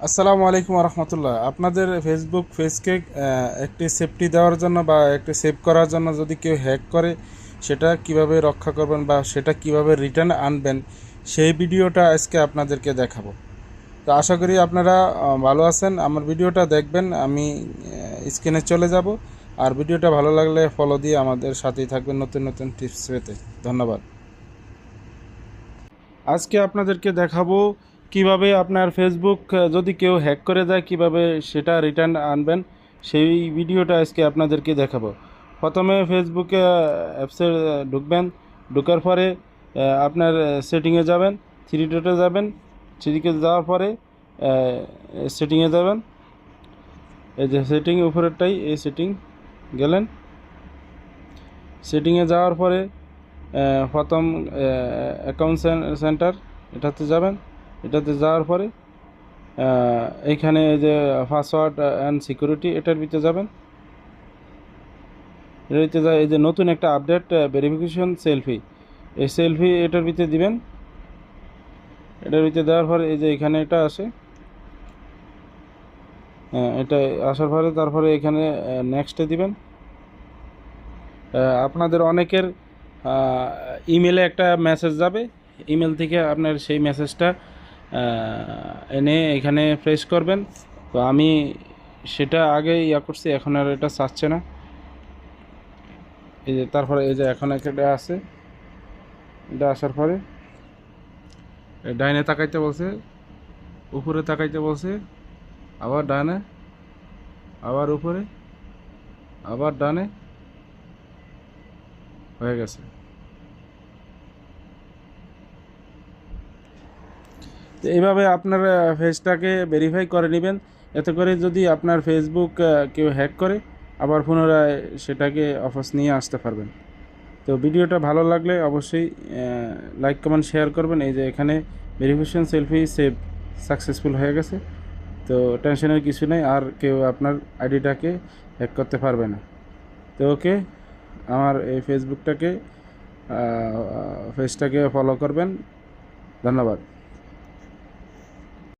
আসসালামু আলাইকুম রহমতুল্লাহ। আপনাদের ফেসবুক পেজকে একটি সেফটি দেওয়ার জন্য বা একটি সেভ করার জন্য যদি কেউ হ্যাক করে, সেটা কিভাবে রক্ষা করবেন বা সেটা কিভাবে রিটার্ন আনবেন, সেই ভিডিওটা আজকে আপনাদেরকে দেখাবো। তো আশা করি আপনারা ভালো আছেন। আমার ভিডিওটা দেখবেন, আমি স্ক্রিনে চলে যাব। আর ভিডিওটা ভালো লাগলে ফলো দিয়ে আমাদের সাথেই থাকবেন নতুন নতুন টিপস পেতে। ধন্যবাদ। আজকে আপনাদেরকে দেখাবো কিভাবে আপনার ফেসবুক যদি কেউ হ্যাক করে দেয় কিভাবে সেটা রিটার্ন আনবেন, সেই ভিডিওটা আজকে আপনাদেরকে দেখাবো। প্রথমে ফেসবুকে অ্যাপসে ঢুকবেন। ঢোকার পরে আপনার সেটিংয়ে যাবেন, থ্রি ডটে যাবেন। সেদিকে যাওয়ার পরে সেটিংয়ে যাবেন। এই যে সেটিং উপরেরটাই, এই সেটিং গেলেন। সেটিংয়ে যাওয়ার পরে প্রথম অ্যাকাউন্ট সেন্টার, এটাতে যাবেন। এটাতে যাওয়ার পরে এইখানে যে পাসওয়ার্ড অ্যান্ড সিকিউরিটি, এটার ভিতরে যাবেন। এটার ভিতরে এই যে নতুন একটা আপডেট ভেরিফিকেশন সেলফি, এই সেলফি এটার ভিতরে দিবেন। এটার ভিতরে দেওয়ার পরে এই যে এখানে এটা আসে, এটা আসার পরে তারপরে এখানে নেক্সটে দিবেন। আপনাদের অনেকের ইমেলে একটা মেসেজ যাবে। ইমেল থেকে আপনার সেই মেসেজটা এনে এখানে প্রেস করবেন। তো আমি সেটা আগে করছি, এখন আর এটা চাচ্ছে না। এই যে তারপরে এই যে এখন একটা আছে, এটা আসার পরে ডাইনে তাকাইতে বলছে, উপরে তাকাইতে বলছে, আবার ডানে, আবার উপরে, আবার ডানে, হয়ে গেছে। তো এইভাবে আপনার ফেসটাকে ভেরিফাই করে নেবেন। এতে করে যদি আপনার ফেসবুক কেউ হ্যাক করে, আবার পুনরায় সেটাকে অফার্স নিয়ে আসতে পারবেন। তো ভিডিওটা ভালো লাগলে অবশ্যই লাইক কমেন্ট শেয়ার করবেন। এই যে এখানে ভেরিফিকেশন সেলফি সেভ সাকসেসফুল হয়ে গেছে। তো টেনশনের কিছু নেই, আর কেউ আপনার আইডিটাকে হ্যাক করতে পারবে না। তো ওকে, আমার এই ফেসবুকটাকে পেজটাকে ফলো করবেন। ধন্যবাদ।